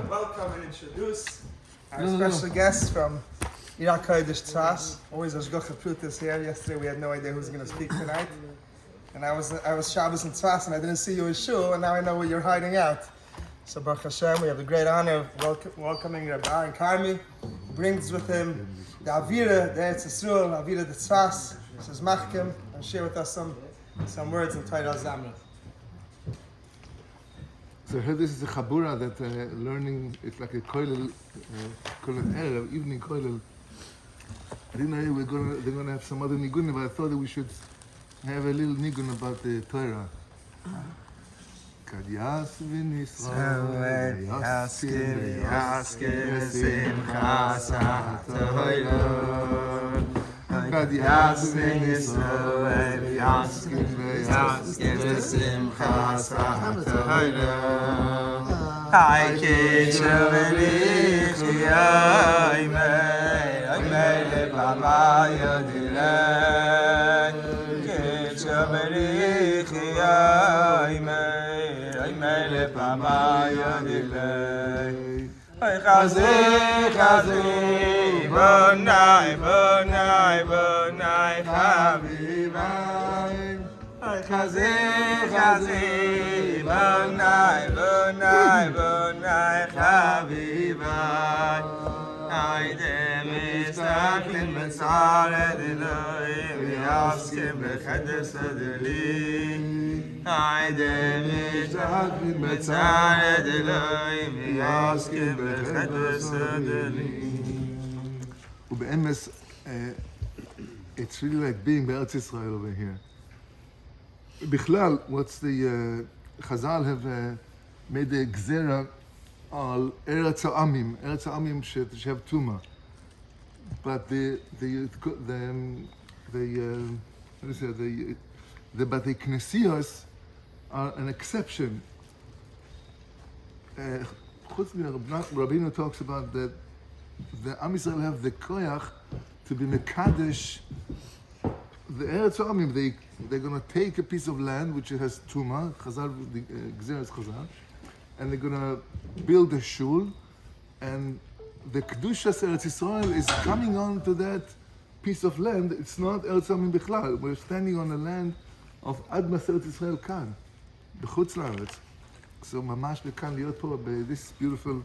Welcome and introduce our special guests from Iraq Kodesh Tzas. Always Ashgocha Prutas here. Yesterday we had no idea who was going to speak tonight. And I was Shabbos in Tzas and I didn't see you in Shul, and now I know where you're hiding out. So Baruch Hashem, we have the great honor of welcoming Rabbi Aharon Carmi. He brings with him the Avira, the Eretz Yisrael, Avira the Tzas. He says Machkim, and share with us some words in Torah Azamra. So I heard this is a Chabura that learning, it's like a koilel erev, evening koilel. I didn't know they're going to have some other nigun, but I thought that we should have a little nigun about the Torah. Kad yasvin Yisrael, yaskin simchas ha'torah. Kad yasvin Yisrael, yaskin simchas ha'torah. Hai k'shavelich yaimei, yaimei lebama yodilei. K'shavelich yaimei, yaimei lebama yodilei. Hai chazi, bonai, bonai, bonai, chavivai. Hai חזי חזי בונאי בונאי בונאי חביביי היידה מסתכלים בצער אלוהים ויעסקים בחדש הדלי היידה מסתכלים בצער אלוהים ויעסקים בחדש הדלי. ובאמס, it's really like being בארץ ישראל over here. בכלל, what's the Chazal have made a gzera על ארץ העמים have tuma. But the bati knesios are an exception. Rabbeinu talks about that the Am Yisrael have the koyach to be mekadesh the Eretz Amim. They're going to take a piece of land which has tuma, Chazal, the Gzeres Chazal, and they're going to build a shul, and the Kedushas Eretz Yisrael is coming on to that piece of land. It's not Eretz Amim Bichlal. We're standing on the land of Admas Eretz Yisrael Kan, B'chutz La'aretz. So mamash bekan liot po this beautiful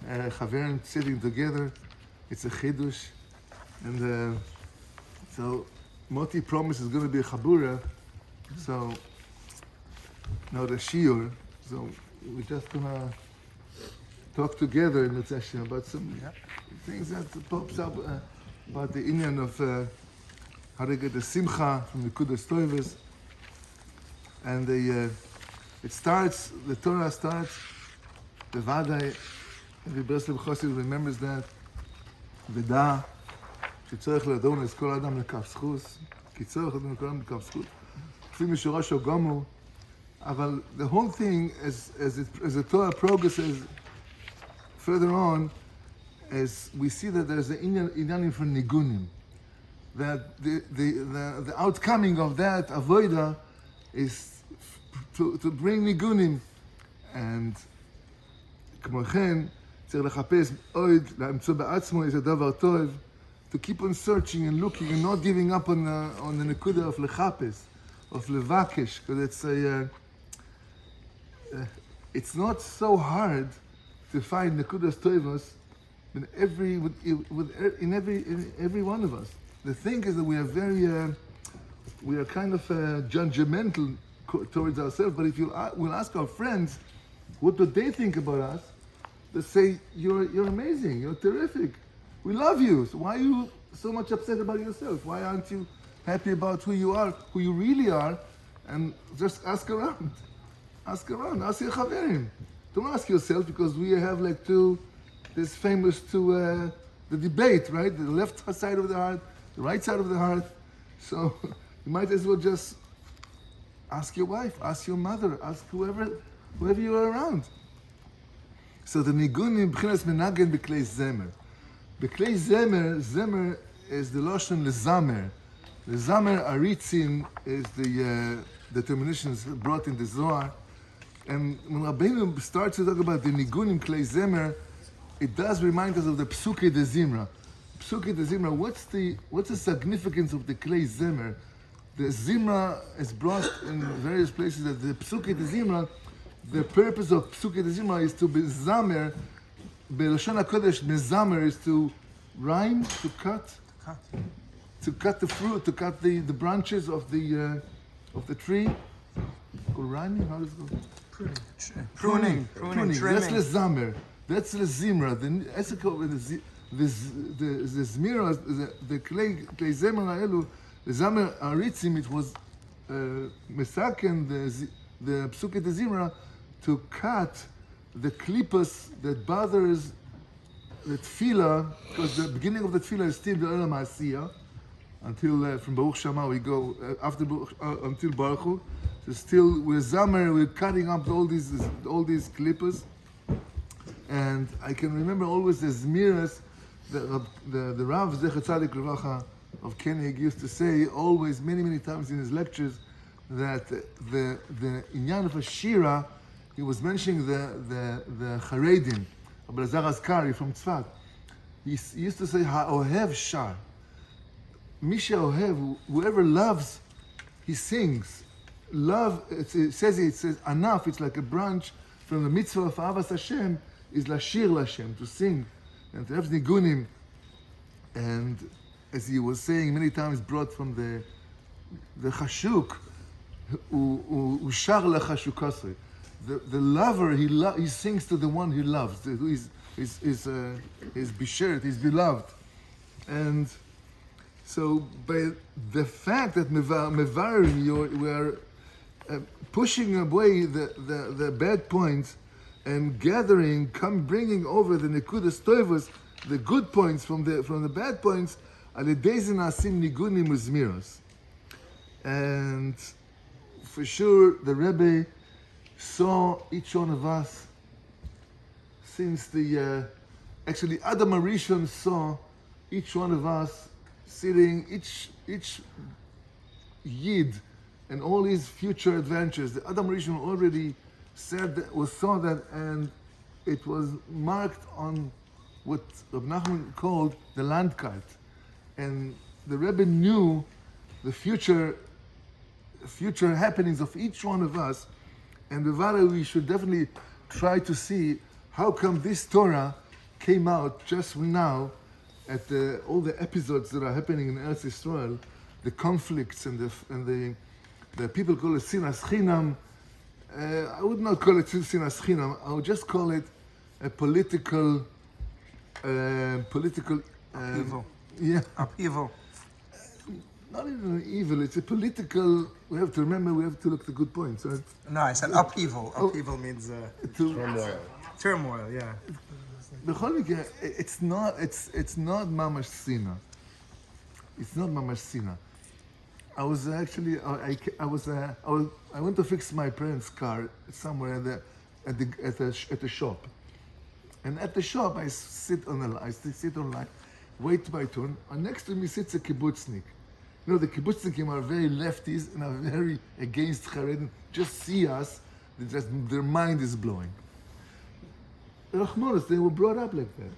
Chaverim sitting together. It's a chidush, and so Moti promised is going to be a Chabura. So now the shiur. So we're just gonna talk together in the session about some things that pops up about the inyan of how to get the simcha from the Kudas Toivas, and it starts. The Torah starts. The Vadai, every Breslov Chosid remembers that. V'da, שצריך לדון את כל האדם לכף זכות, כי צריך לדון את כל האדם לכף זכות. כפי משורש או גמור, אבל the whole thing, as the Torah progresses further on, as we see that there's an inyanim for nigunim, that the outcoming of that avoida is to bring nigunim, and כמו כן, צריך לחפש עוד, למצוא בעצמו איזה דבר טוב, to keep on searching and looking and not giving up on the nekuda of lechapes, of levakesh, because it's not so hard to find nekudas tovos in every one of us. The thing is that we are we are kind of judgmental towards ourselves. But if we'll ask our friends, what do they think about us? They say, you're amazing, you're terrific, we love you. So why are you so much upset about yourself? Why aren't you happy about who you are, who you really are? And just ask around. Ask your chaverim. Don't ask yourself, because we have like this famous the debate, right? The left side of the heart, the right side of the heart. So you might as well just ask your wife, ask your mother, ask whoever you are around. So the nigunim b'chinas menagen b'klei zemer. B'klei zemer is the lashon lezamer. The zamer aritzin is the determinations brought in the Zohar. And when Rabbeinu starts to talk about the nigunim klei zemer, it does remind us of the psuke de zimra. Psuke de zimra. What's the significance of the klei zemer? The zimra is brought in various places. That the psuke de zimra, the purpose of psuke de zimra is to be zamer. B'lashon hakodesh, mezamer is to rhyme, to cut the fruit, to cut the branches of the tree. Called rhyming? How does it go? Pruning. Trimming. That's lezamer. That's lezimra. The zmira, the klei zemer haelu, the zamer aritzim. It was mesaken the psuke de zimra to cut the klipas that bothers the tefillah, because the beginning of the tefillah is still the Olam Ha'asiyah, until from Baruch Shama we go after until Baruch Hu. So still with Zamer we're cutting up all these klipas, and I can remember always the zmiras the Rav Zecher Tzadik Levacha of Koenig used to say always many times in his lectures that the inyan of a shira. He was mentioning the Charedim, Abelazar Azkari from Tzfat. He used to say, Ha'ohev shar. Misha Ohev, whoever loves, he sings. love, it says anaf, it's like a branch from the mitzvah of Avas Hashem, is lashir Lashem, to sing, and to have nigunim, and as he was saying many times, brought from the chashuk, ushar lechashukasre. The lover, he sings to the one he loves, who is bishert, his beloved. And so by the fact that mevarim, we are pushing away the bad points and gathering, bringing over the nekudas toivos, the good points from the bad points, alidei nasim nigunim uzmiros. And for sure, the Rebbe saw each one of us since actually Adam Arishon saw each one of us sitting, each Yid and all his future adventures. The Adam Arishon already saw that, and it was marked on what Reb Nachman called the landkart. And the Rebbe knew the future happenings of each one of us, and we should definitely try to see how come this Torah came out just now at all the episodes that are happening in Eretz Yisrael, the conflicts and the people call it sinas chinam. I would not call it sinas chinam. I would just call it a political Evil. Yeah. Evil. Not even evil, it's a political, we have to remember, we have to look at the good points. Right? No, I said upheaval. Upheaval means turmoil, yeah. It's not mamash sina. It's not mamash sina. I was actually, I went to fix my parents' car somewhere at the shop. And at the shop, I sit on line, wait my turn, and next to me sits a kibbutznik. You know, the kibbutznikim are very lefties and are very against Haredim. Just see us, their mind is blowing. Rachmanos, they were brought up like that.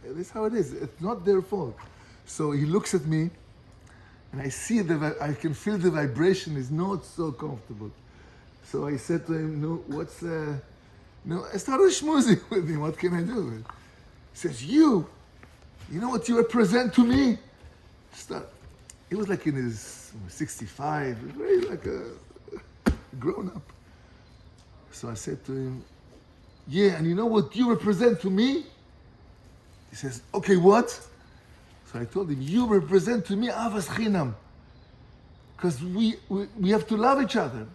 That's how it is. It's not their fault. So he looks at me, and I see I can feel the vibration is not so comfortable. So I said to him, I started schmoozing with him. What can I do? He says, you know what you represent to me? He was like in his 65, very like a grown up. So I said to him, yeah, and you know what you represent to me? He says, okay, what? So I told him, you represent to me avas chinam. Because we have to love each other.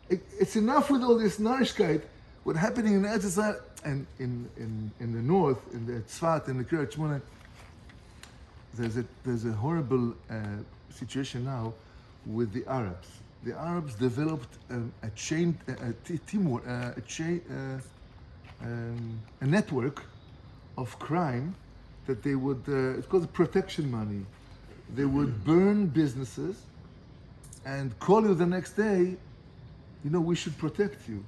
It's enough with all this narishkeit. What's happening in Eretz Yisrael and in the north, in the Tzfat, in the Kiryat Shmona, there's a horrible situation now with the Arabs. The Arabs developed a network of crime that they would, it's called protection money. They would burn businesses and call you the next day, we should protect you.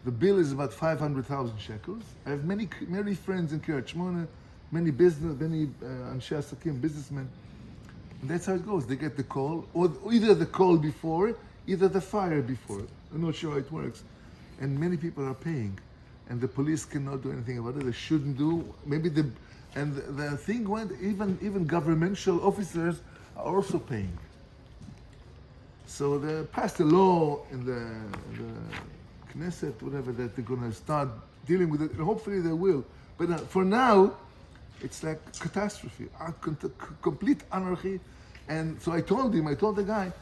The bill is about 500,000 shekels. I have many friends in Kiryat Shmona, many Anshe Asakim, businessmen. And that's how it goes. They get the call, or either the call before, either the fire before. I'm not sure how it works. And many people are paying. And the police cannot do anything about it. They shouldn't do. And the thing went, even governmental officers are also paying. So they passed a law in the Knesset, whatever, that they're going to start dealing with it. And hopefully they will. But for now, it's like catastrophe, complete anarchy. And so I told the guy,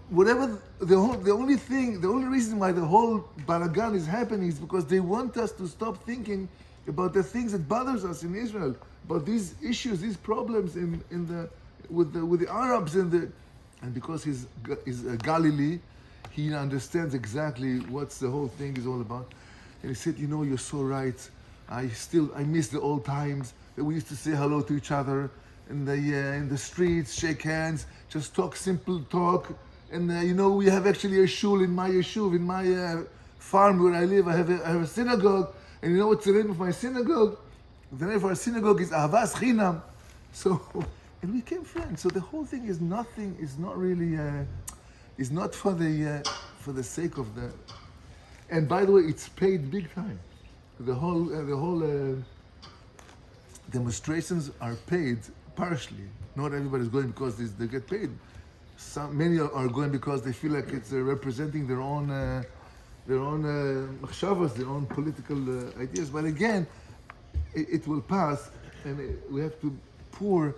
whatever, the only reason why the whole balagan is happening is because they want us to stop thinking about the things that bothers us in Israel, about these issues, these problems with the Arabs and because he's a Galilee, he understands exactly what the whole thing is all about. And he said, you're so right. I miss the old times that we used to say hello to each other in the streets, shake hands, just talk simple talk. And we have actually a shul in my yeshuv, in my farm where I live. I have a synagogue. And you know what's the name of my synagogue? The name of our synagogue is Avas Chinam. So, and we became friends. So the whole thing is not really. is not for the sake of the. And by the way, it's paid big time. The whole demonstrations are paid partially. Not everybody's going because they get paid. Many are going because they feel like it's representing their own machshavas, their own political ideas. But again, it will pass, and we have to pour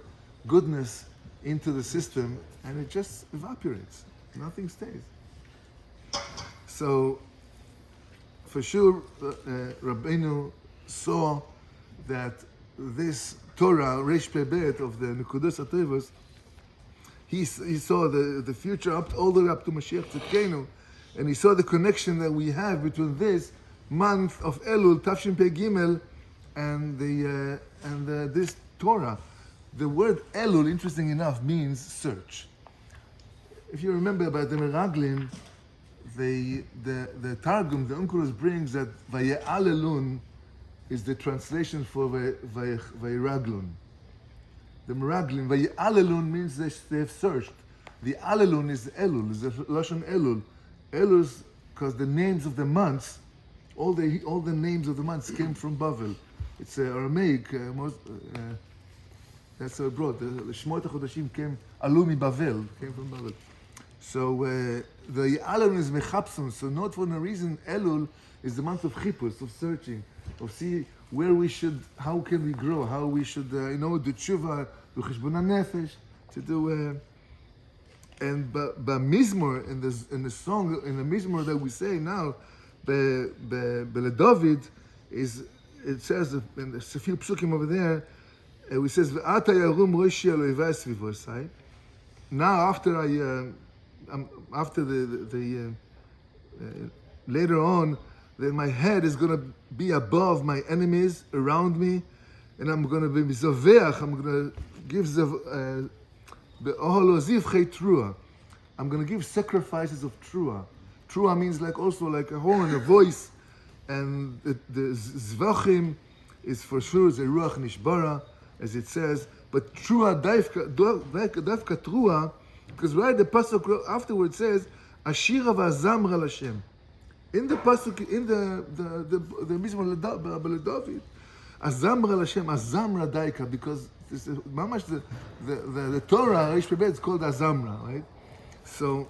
goodness into the system, and it just evaporates. Nothing stays. So, for sure, Rabbeinu saw that this Torah, Reish Pei Bet of the Nekudos HaTevos, he saw the future all the way up to Mashiach Tzidkenu, and he saw the connection that we have between this month of Elul, Tafshin Pei Gimel, and this Torah. The word Elul, interesting enough, means search. If you remember about the Meraglim, the Targum, the Onkelos brings that Vaye'alelun is the translation for Vayiraglun. The Meraglim, Vaye'alelun means they have searched. The Alelun is Elul, is the Lashon Elul. Elul, because the names of the months, all the names of the months came from Bavel. It's Aramaic. That's so broad. The Shmot HaChodashim Alu Bavel, came from Bavel. So the Alelun is Mechapson. So not for no reason, Elul is the month of Chipus, of searching, of see where we should, how can we grow, how we should, do tshuva, do cheshbon nefesh, to do. And Mizmor in the song in the Mizmor that we say now, David is, it says in there's a few psukim over there. We says V'ata yarum roshi al oivai svivosai. Now after the later on, then my head is going to be above my enemies around me, and I'm going to be mizoveach. I'm going to give I'm going to give sacrifices of trua. Trua means also like a horn, a voice, and the zvachim is for sure the ruach nishbara, as it says. But trua dafka trua, because right the pasuk afterwards says Ashira v'azamra l'Hashem. In the pasuk, in the Mizmor David, Azamra l'Hashem, Azamra daika, because this is, the Torah Reish Pei Bet is called Azamra, right? So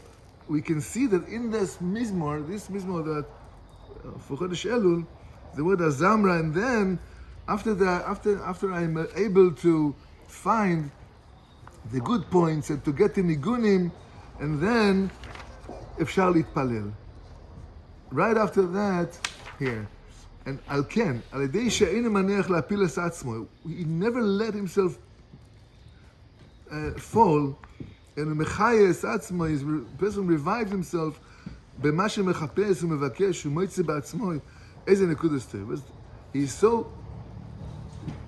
we can see that in this Mizmor that for Chodesh Elul, the word Azamra, and then after I'm able to find the good points and to get the nigunim, and then Efshar Litpalel. Right after that, here, and Alken, Alidei she'einu maneach la'apil es atzmo. He never let himself fall, and mechaya es atzmo. His person revives himself. B'ma shemechapes u'mevakesh u'moitze ba'atzmo. Eze nekudos tevos. He's so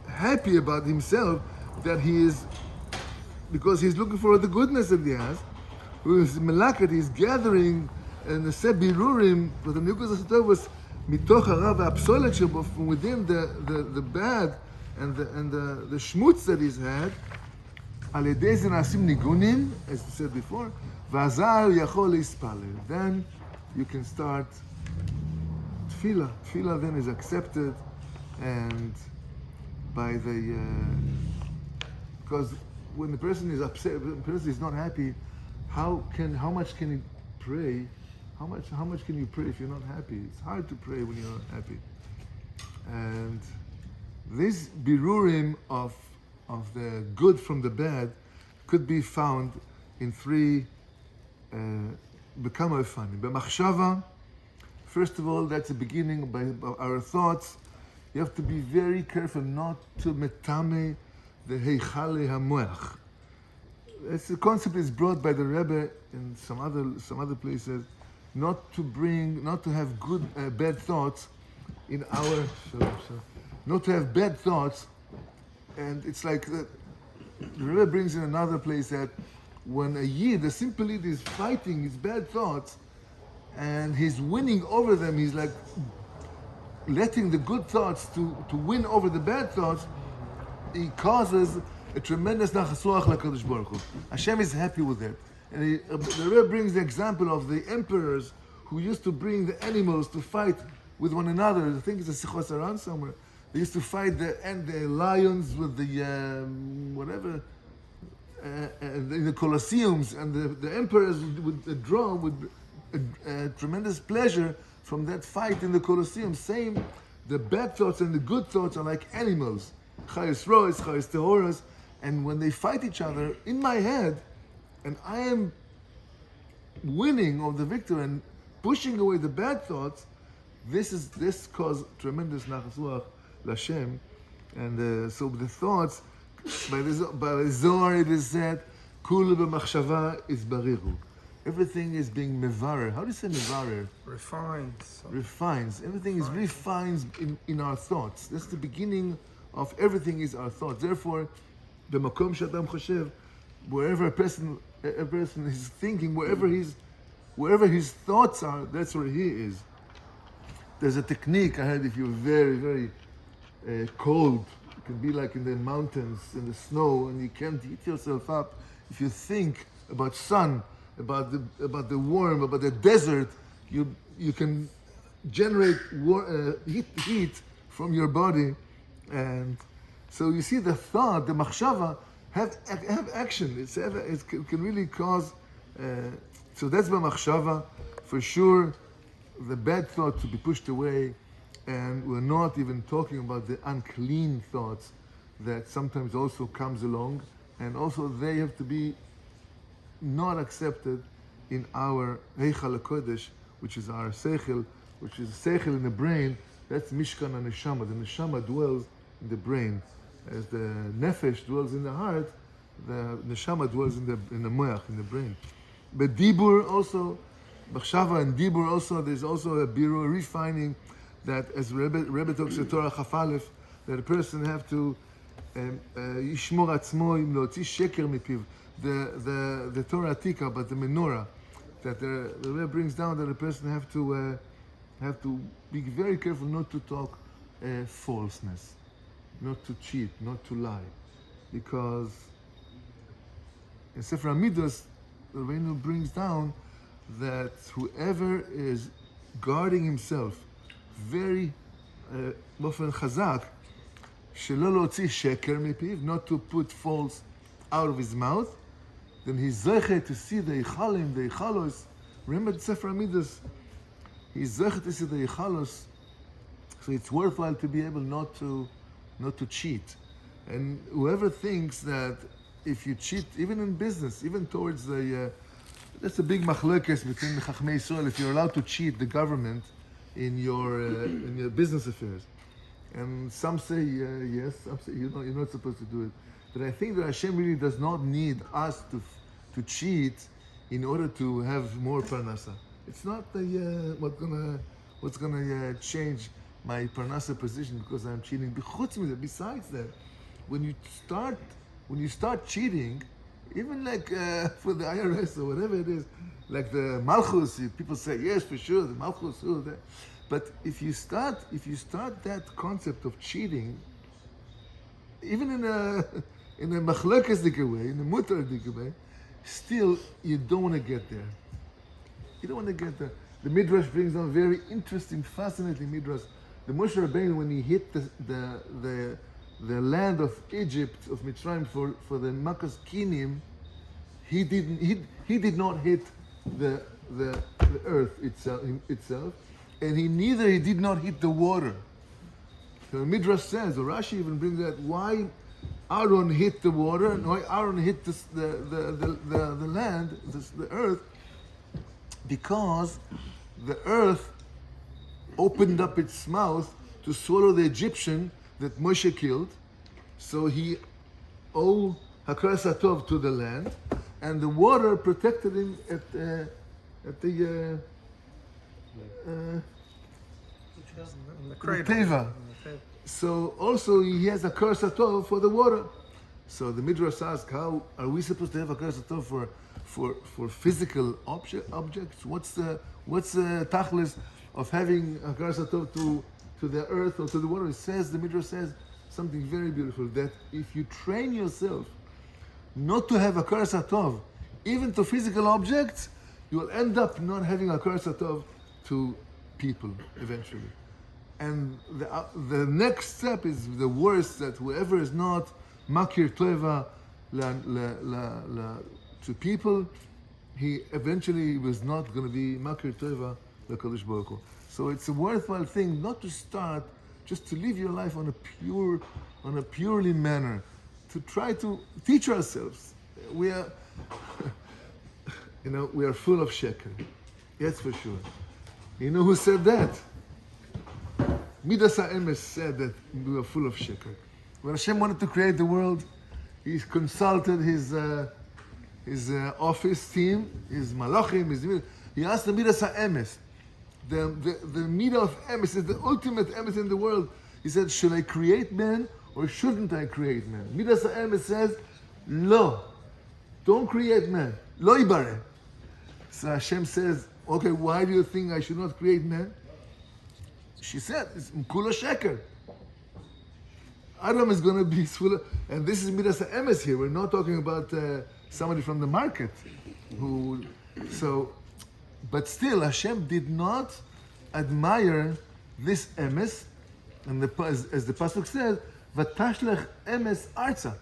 happy about himself that he is, because he's looking for the goodness that he has. With Melaket, he's gathering. And the Sebirurim, but the Nekudos HaTevos, mitoch hara v'apsolet shebo, from within the bad and the shmutz that he's had, al yedei ze na'asim nigunim, as we said before, v'azar yachol leispalel. Then you can start tefillah. Tefillah then is accepted, and by the because when the person is upset, when the person is not happy, how much can he pray? How much can you pray if you're not happy? It's hard to pray when you're not happy. And this birurim of the good from the bad could be found in three bekama fanim. B'machshava, first of all, that's the beginning by our thoughts. You have to be very careful not to metame the heichale hamoach. The concept is brought by the Rebbe in some other places. Not to have bad thoughts in our, not to have bad thoughts, and it's like the Rebbe brings in another place that when a Yid, a simple Yid, is fighting his bad thoughts, and he's winning over them, he's like letting the good thoughts to win over the bad thoughts, he causes a tremendous nachasuach l'Kadosh Baruch Hu. Hashem is happy with that. And the Rebbe brings the example of the emperors who used to bring the animals to fight with one another. I think it's a Sichos Aran somewhere. They used to fight the lions with the whatever in the Colosseums, and the emperors would draw with tremendous pleasure from that fight in the Colosseum. Same, the bad thoughts and the good thoughts are like animals, Chayes Rois, Chayes Tehoras, and when they fight each other in my head, and I am winning of the victory and pushing away the bad thoughts, this caused tremendous nachas ruach l'Hashem, and so the thoughts by the Zohar it is said, "Kulu b'machshava is bariru." Everything is being mevarer. How do you say mevarer? Refines. Refines. Everything is refines in our thoughts. That's the beginning of everything is our thoughts. Therefore, the makom shadam choshev, wherever a person is thinking, wherever his thoughts are, that's where he is. There's a technique I heard if you're very, very cold, it can be like in the mountains, in the snow, and you can't heat yourself up. If you think about sun, about the warm, about the desert, you can generate heat from your body, and so you see the thought, the machshava, have action. It can really cause. So that's by machshava, for sure. The bad thought to be pushed away, and we're not even talking about the unclean thoughts that sometimes also comes along, and also they have to be not accepted in our Heichal HaKodesh, which is our Seichel, which is Seichel in the brain. That's Mishkan HaNeshama. The Neshama dwells in the brain. As the Nefesh dwells in the heart, the Neshama dwells in the Moach, in the brain. But Dibur also, Bachshava and Dibur also, there's also a biru, refining, that as Rebbe talks in Torah Chaf Aleph, that a person have to yishmor atzmo im lotzi sheker mipiv. The Torah Tika, but the menorah, that the Rebbe brings down that a person have to be very careful not to talk falseness, not to cheat, not to lie, because in Sefer HaMidos, the Rebbeinu brings down that whoever is guarding himself very באופן חזק, שלא להוציא שקר מפיו, not to put false out of his mouth, then he's zeichet to see the Eichalim, the Eichalos. Remember the Sefer HaMidos, he's zeichet to see the Eichalos, so it's worthwhile to be able not to cheat. And whoever thinks that if you cheat, even in business, even towards that's a big machlokes between the Chachmei Yisrael, if you're allowed to cheat the government in your business affairs. And some say yes, some say you're not supposed to do it. But I think that Hashem really does not need us to cheat in order to have more parnasa. It's not what's gonna change my parnasa position because I'm cheating. Besides that, when you start cheating, even like for the IRS or whatever it is, like the Malchus, people say yes for sure the Malchus. But if you start that concept of cheating, even in a machlokesdike way, in a mutardike way, still you don't want to get there. You don't want to get there. The Midrash brings down very interesting, fascinating Midrash. The Moshe Rabbeinu, when he hit the land of Egypt, of Mitzrayim, for the Makas Kinim, he did not hit the earth itself, and he did not hit the water. So the Midrash says, or Rashi even brings that, why Aharon hit the water and why Aharon hit the land, the earth, because the earth opened up its mouth to swallow the Egyptian that Moshe killed, so he owed Hakaras Hatov to the land, and the water protected him at the Teva. So also he has a Hakaras Hatov for the water. So the Midrash asks, how are we supposed to have a Hakaras Hatov for physical objects? What's the tachlis of having a Hakaras Hatov to the earth or to the water? The Midrash says something very beautiful, that if you train yourself not to have a Hakaras Hatov even to physical objects, you will end up not having a Satov to people eventually. And the next step is the worst, that whoever is not makir tova to people, he eventually was not going to be makir tova l'Kadosh Baruch Hu. So it's a worthwhile thing not to start just to live your life on a purely manner, to try to teach ourselves. We are, we are full of sheker. That's for sure. You know who said that? Midas HaEmes said that we were full of sheker. When Hashem wanted to create the world, he consulted his office team, his malachim, he asked the Midas HaEmes. The midah of emes is the ultimate emes in the world. He said, should I create man or shouldn't I create man? Midas HaEmes says, lo, don't create man. Lo ibare. So Hashem says, okay, why do you think I should not create man? She said, it's mkula sheker. Adam is going to be full of, and this is Midas HaEmes here. We're not talking about somebody from the market but still Hashem did not admire this emes, and as the pasuk says, "Vatashlech emes arza."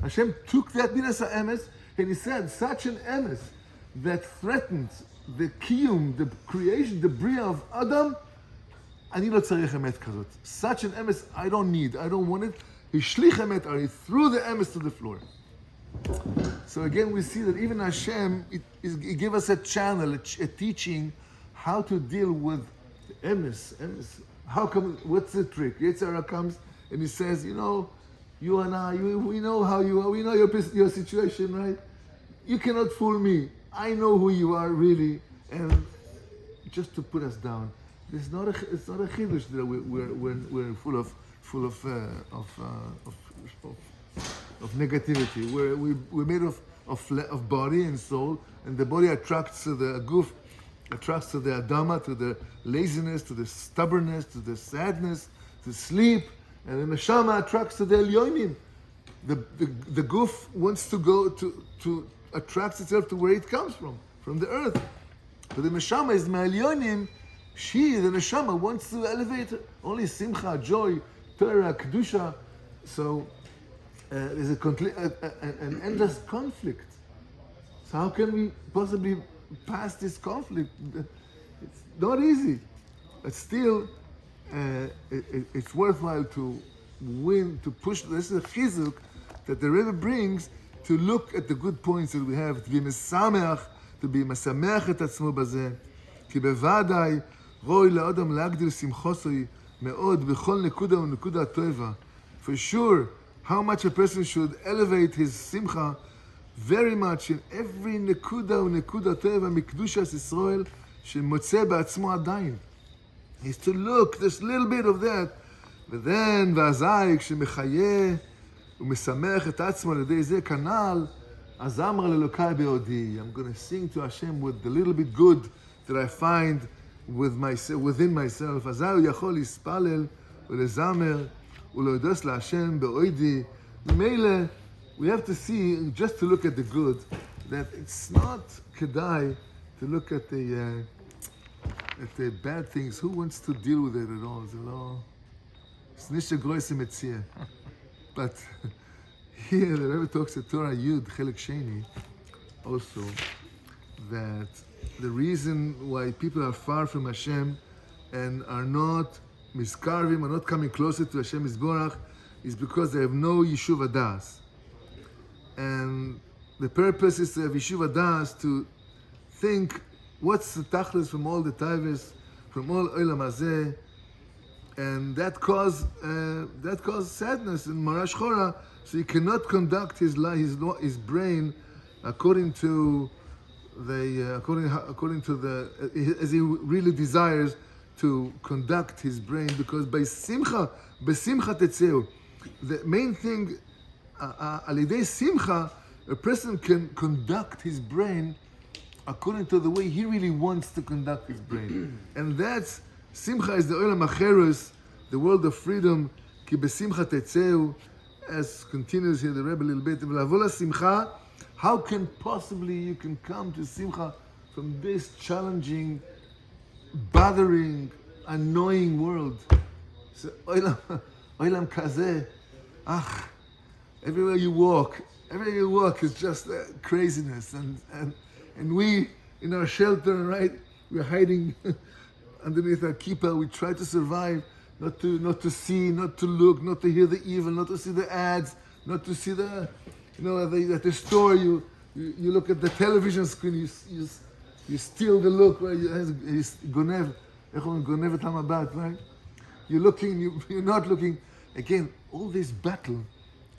Hashem took that Midas HaEmes and he said, such an emes that threatens the kiyum, the creation, the bria of Adam, ani lo tzarich emet kazot. Such an emes I don't need, I don't want it. He shlich emet, or he threw the emes to the floor. So again, we see that even Hashem, He gave us a channel, a teaching, how to deal with the emes. How come? What's the trick? Yetzirah comes and he says, you and I, we know how you are. We know your situation, right? You cannot fool me. I know who you are really, and just to put us down. It's not a chiddush that we're full of negativity. We're made of body and soul, and the body attracts to the guf, attracts to the adama, to the laziness, to the stubbornness, to the sadness, to sleep, and the neshama attracts to the elyonim. The guf wants to go to attracts itself to where it comes from the earth. But the neshama is ma'elyonim. The neshama, wants to elevate her. Only simcha, joy, Torah, kedusha. So there's an endless conflict. So how can we possibly pass this conflict? It's not easy. But still, it's worthwhile to win, to push. This is a chizuk that the Rebbe brings to look at the good points that we have, to be mesameach, to be mesameach et atzmo bazeh. כי בוודאי רואי לאדם להגדיל שמחוסוי מאוד בכל נקודה ונקודה טובה. For sure, how much a person should elevate his simcha very much in every נקודה ונקודה טובה מקדושת ישראל שמוצא בעצמו עדיין. Is to look, this little bit of that, but then, ואזי, כשמחיה ומשמח את עצמו על ידי זה כנ"ל, הזמרה ללוקאי בעודי. I'm going to sing to Hashem with the little bit good that I find within myself. אזי הוא יכול להספלל ולזמר ולהודות להשם בעודי. ממילא, we have to see, just to look at the good, that it's not כדאי to look at the bad things. Who wants to deal with it at all? It's nicht der größte Metzia. But here the Rebbe talks at Torah Yud, Chelek Sheni, also, that the reason why people are far from Hashem and are not miskarvim, are not coming closer to Hashem Yisborach, is because they have no Yishuv Adas. And the purpose is to have Yishuv Adas, to think what's the tachlis from all the taivas, from all olam hazeh, and that cause sadness in Marash Chora. So he cannot conduct his brain according to as he really desires to conduct his brain, because by simcha tetzeu, the main thing, al yidei simcha, a person can conduct his brain according to the way he really wants to conduct his brain. And that's, simcha is the olam acherus, the world of freedom, ki besimcha tetzeu, as continues here the Rebbe a little bit, v'lavo la simcha How can possibly you can come to Simcha from this challenging, bothering, annoying world? So, Oilam Kazeh, everywhere you walk is just craziness, and we in our shelter, right? We're hiding underneath our kippah. We try to survive, not to see, not to look, not to hear the evil, not to see the ads, not to see the, at the store you look at the television screen, you steal the look, right? Gonev et hamabat, right? You're looking, you're not looking. Again, all this battle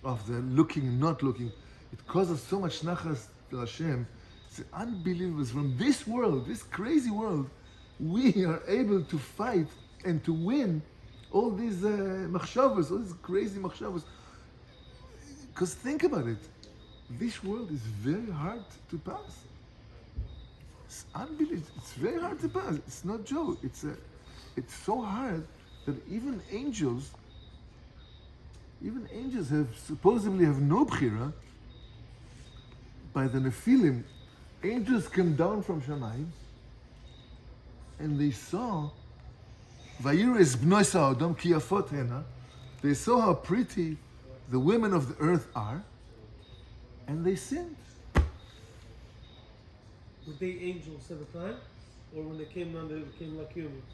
of the looking and not looking, it causes so much nachas to Hashem. It's unbelievable. From this world, this crazy world, we are able to fight and to win all these machshavos, all these crazy machshavos. Because think about it, this world is very hard to pass. It's unbelievable. It's very hard to pass. It's not joke. It's so hard that even angels supposedly have no bchira. By the Nephilim, angels came down from Shamayim, and they saw Vayiris bnoi sa'odom ki yafot hena. They saw how pretty the women of the earth are, and they sinned. Were they angels at the time, or when they came down, they became like humans?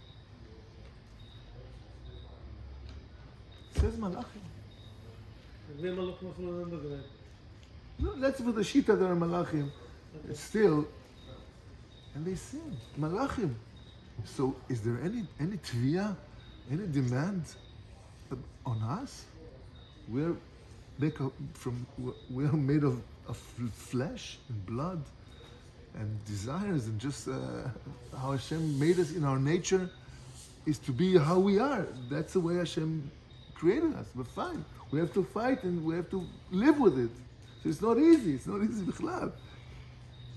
It says malachim. No, that's for the Shita that are malachim. It's still, and they sinned. Malachim. So is there any tviyah, any demand on us? We're made of flesh and blood and desires, and just how Hashem made us in our nature is to be how we are. That's the way Hashem created us. But fine, we have to fight and we have to live with it. So it's not easy. It's not easy bichlal.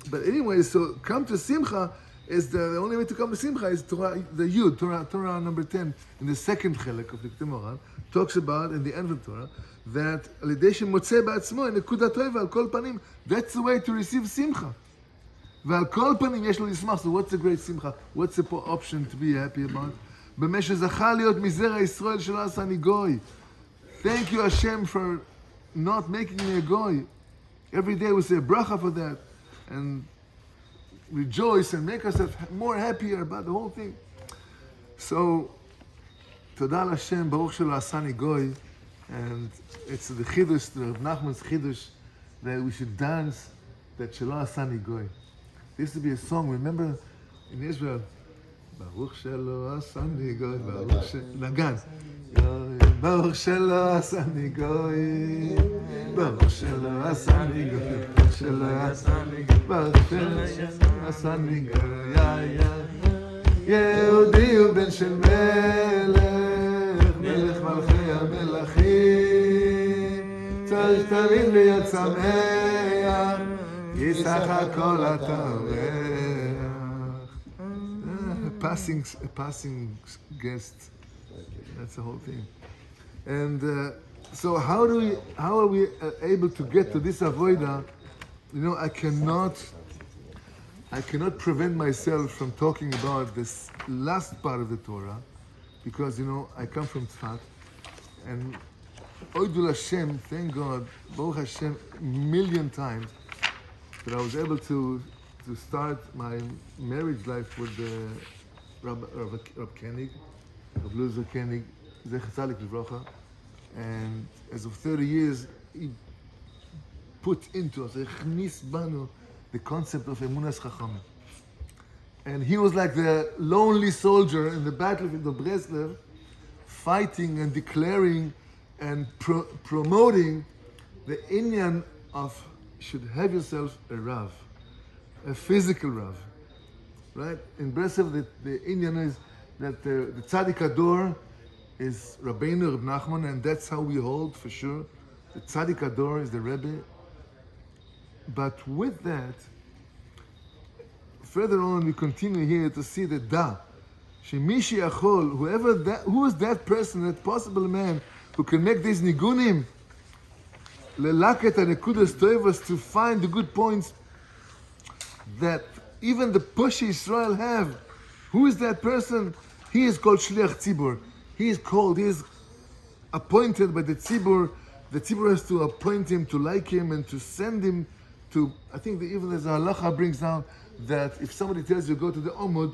But anyway, so come to Simcha is the only way to come to Simcha is Torah, the Yud, Torah number 10, in the second chelek of LIKUTEY MOHARAN, talks about, in the end of Torah, that Alidei shemotzeh ba'atzmo, nekudat toiv al kol panim, that's the way to receive Simcha. V'al kol panim yesh lo lismach. So what's the great Simcha? What's the option to be happy about? B'meh shezacha liot mizera Yisrael shelo asani goy. Thank you Hashem for not making me a goy. Every day we say a bracha for that, and rejoice and make ourselves more happier about the whole thing. So, Toda Hashem, Baruch Shelo Asani Goy, and it's the Chidush, the Rav Nachman's Chidush, that we should dance that Shelo Asani Goy. There used to be a song, remember in Israel, Baruch Shelo Asani Goy, Baruch Shelo, Nagan. Baruch Shelo Asani Goy, Baruch Shelo Asani Goy, Shelo Asani Goy, Baruch Shelo Asani Goy, יהודי הוא בן של מלך, מלך מלכי המלכים, צריך תמיד להיות שמח, כי סך הכל אתה אורח. A passing guest. That's the whole thing. And so how are we able to get to this avoida? I cannot prevent myself from talking about this last part of the Torah, because I come from Tzfat, and Oidul Hashem, thank God, Baruch Hashem, million times that I was able to start my marriage life with Rab Koenig, Rab Lozer Koenig, Zecher Tzadik Livrocha, and as of 30 years, he put into us, Echnis Banu, the concept of Emunas Chachamim. And he was like the lonely soldier in the battlefield of Breslov, fighting and declaring and promoting the inyan of you should have yourself a Rav, a physical Rav. Right? In Breslov, the inyan is that the Tzaddik Ador is Rabbeinu Reb Nachman, and that's how we hold for sure. The Tzaddik Ador is the Rebbe. But with that, further on, we continue here to see the Da. Shemishi Achol, who is that person, that possible man, who can make these nigunim, ללקט הנקודות טובות, to find the good points that even the pushy Israel have. Who is that person? He is called Shliach Tzibur. He is appointed by the Tzibur. The Tzibur has to appoint him, to like him, and to send him to, I think that even as the halacha brings down, that if somebody tells you go to the Omud,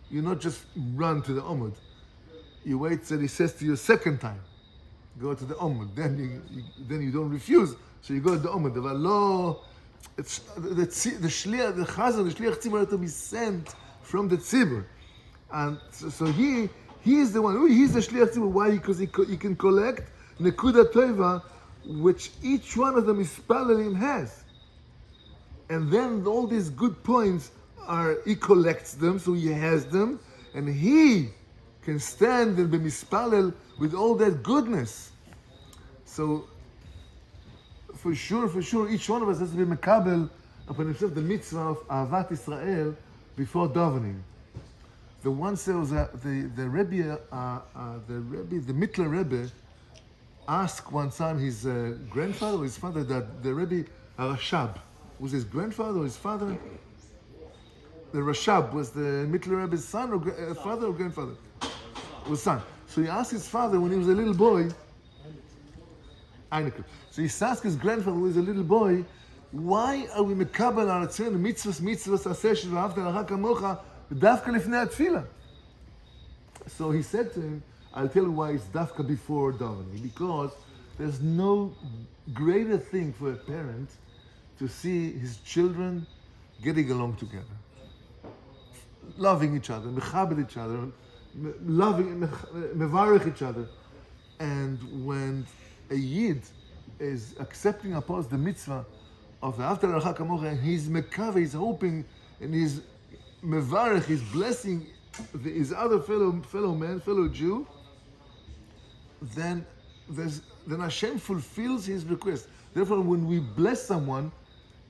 you not just run to the Omud. You wait till he says to you a second time, go to the Omud. Then you don't refuse, so you go to the Omud. But lo, it's the Shliach, the Chazan, the Shliach Tzibur have to be sent from the Tzibur. And so he is the one, he's the Shliach Tzibur. Why? Because he can collect Nekuda Tova, which each one of the Mispalalim has. And then all these good points he collects them, so he has them, and he can stand and be mispalel with all that goodness. So, for sure, each one of us has to be mekabel upon himself the mitzvah of Ahavat Israel before davening. The one says that the Rebbe, the Mittler Rebbe, asked one time his grandfather or his father that the Rebbe Rashab was his grandfather or his father. The Rashab was the Mittler Rebbe's son or father or grandfather? It was son. So he asked his father when he was a little boy. So he asked his grandfather when he was a little boy, why are we mekabel on atzenu mitzvahs aseh she'v'ahavta l'recha kamocha dafka lifnei atfilah? So he said to him, I'll tell you why it's dafka before davening. Because there's no greater thing for a parent to see his children getting along together, loving each other, mechabed each other, loving, mevarech each other. And when a Yid is accepting upon the mitzvah of the After L'Recha Kamocha, and he's mekave, he's hoping, and he's mevarech, he's blessing his other fellow man, fellow Jew, then Hashem fulfills his request. Therefore, when we bless someone,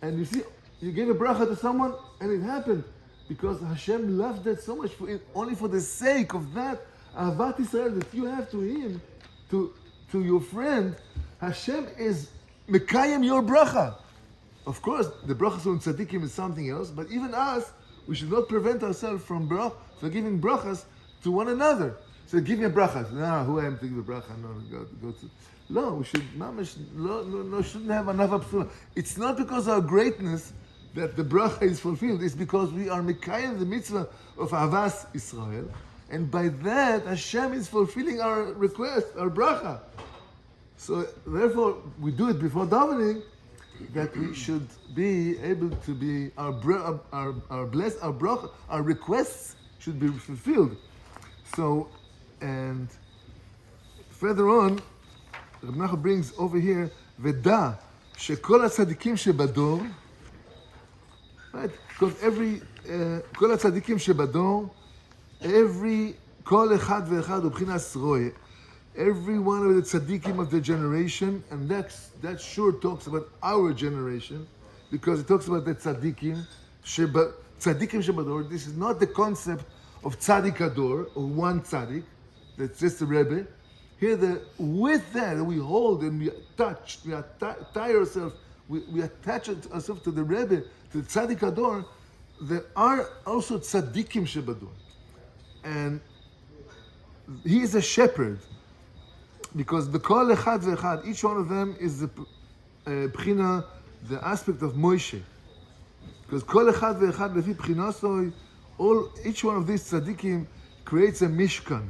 and you see, you gave a bracha to someone, and it happened, because Hashem loved that so much, only for the sake of that Ahavat Israel that you have to him, to your friend, Hashem is mekayem your bracha. Of course, the brachas on tzaddikim is something else, but even us, we should not prevent ourselves from giving brachas to one another. So give me a bracha. No, who am I to give a bracha? No, go to. No, we should. No, shouldn't have another psula. It's not because of our greatness that the bracha is fulfilled. It's because we are mekayem the mitzvah of Avas Israel, and by that Hashem is fulfilling our request, our bracha. So therefore, we do it before davening, that we should be able to be our bracha, our requests should be fulfilled. So, and further on, Reb Nachman brings over here, Veda, shekol hatzadikim shebador, right? Because kol hatzadikim shebador, kol echad ve'echad ubchinas roe, every one of the tzaddikim of the generation, and that sure talks about our generation, because it talks about the tzaddikim shebador. This is not the concept of tzaddik ador, or one tzaddik, that's just the Rebbe. Here, with that we hold and we attach, we tie ourselves, we attach ourselves to the Rebbe, to the tzaddik ador. There are also tzaddikim shebador, and he is a shepherd, because the kol echad ve'echad, each one of them is the bchina, the aspect of Moshe. Because kol echad ve'echad lefi bchinasoi, each one of these tzaddikim creates a mishkan.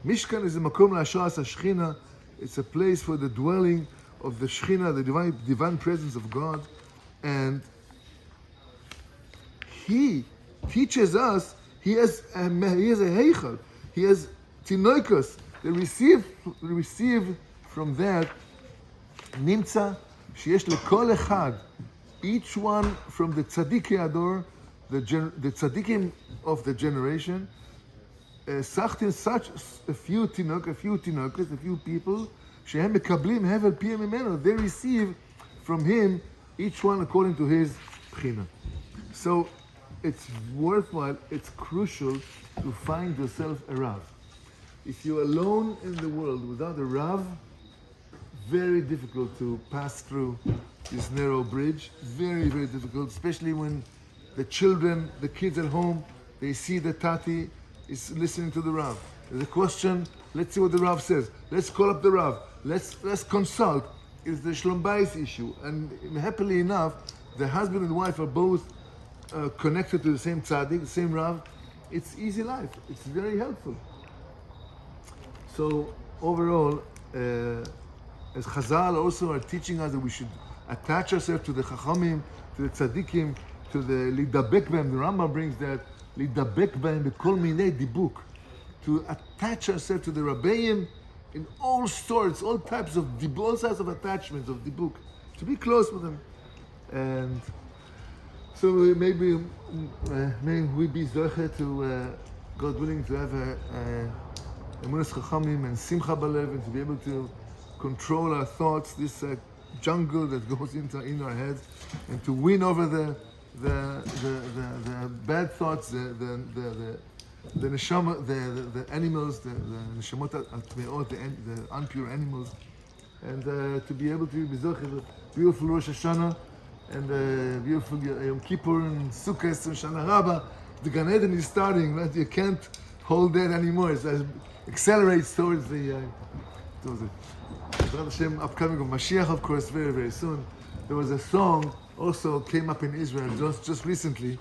Mishkan is a makom la'ashras hashchina. It's a place for the dwelling of the Shechina, the divine presence of God, and he teaches us. He has a heichal. He has tinoikos. They receive from that nimtza sheyesh lekol echad. Each one from the tzaddik ador, the tzaddikim of the generation, sachtin such a few tinokas, a few people, shehem mekablim hevel piyem imenu. They receive from him, each one according to his bchina. So it's worthwhile, it's crucial to find yourself a Rav. If you're alone in the world without a Rav, very difficult to pass through this narrow bridge. Very, very difficult, especially when the children, the kids at home, they see the Tati is listening to the Rav. There's a question, let's see what the Rav says. Let's call up the Rav. Let's consult. It's the Shlom Bayis issue. And happily enough, the husband and wife are both connected to the same tzaddik, the same Rav. It's easy life. It's very helpful. So overall, as Chazal also are teaching us that we should attach ourselves to the Chachamim, to the tzaddikim, to the lidabek b'hem. The Rambam brings that lidabek b'hem b'kol minei dibuk, to attach ourselves to the Rabbeim in all sorts, all types of dibuk, all sorts of attachments of dibuk, to be close with them. And so maybe may we be zoche to, God willing, to have a emunas chachamim and simcha balev, and to be able to control our thoughts, this jungle that goes in our heads, and to win over the bad thoughts, the neshama, the animals, the neshamot atmeot, the unpure animals, and to be able to be a beautiful Rosh Hashanah and beautiful Yom Kippur and Sukkot and Shana Rabbah. The Gan Eden is starting, right? You can't hold that anymore. It accelerates towards the Hashem, upcoming of Mashiach, of course, very, very soon. There was a song also came up in Israel just recently.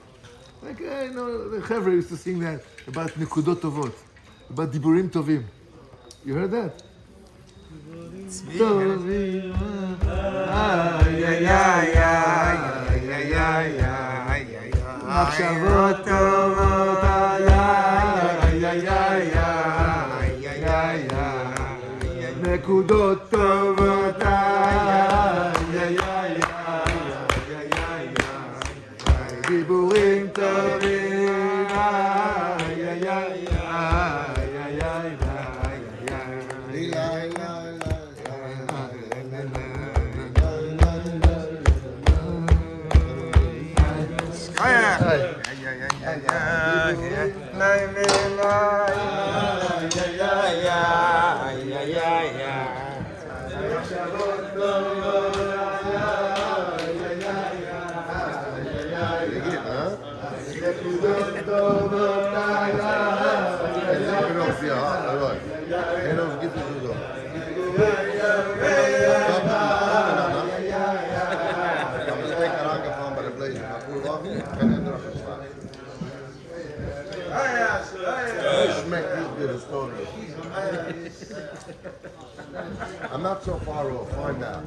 Like, the Chevra used to sing that about Nikudot Tovot, about Diburim Tovim. You heard that? Tovim, Machshavot Tovot, Nikudot Tovot, Diburim Tovim, I'm not so far off, find out.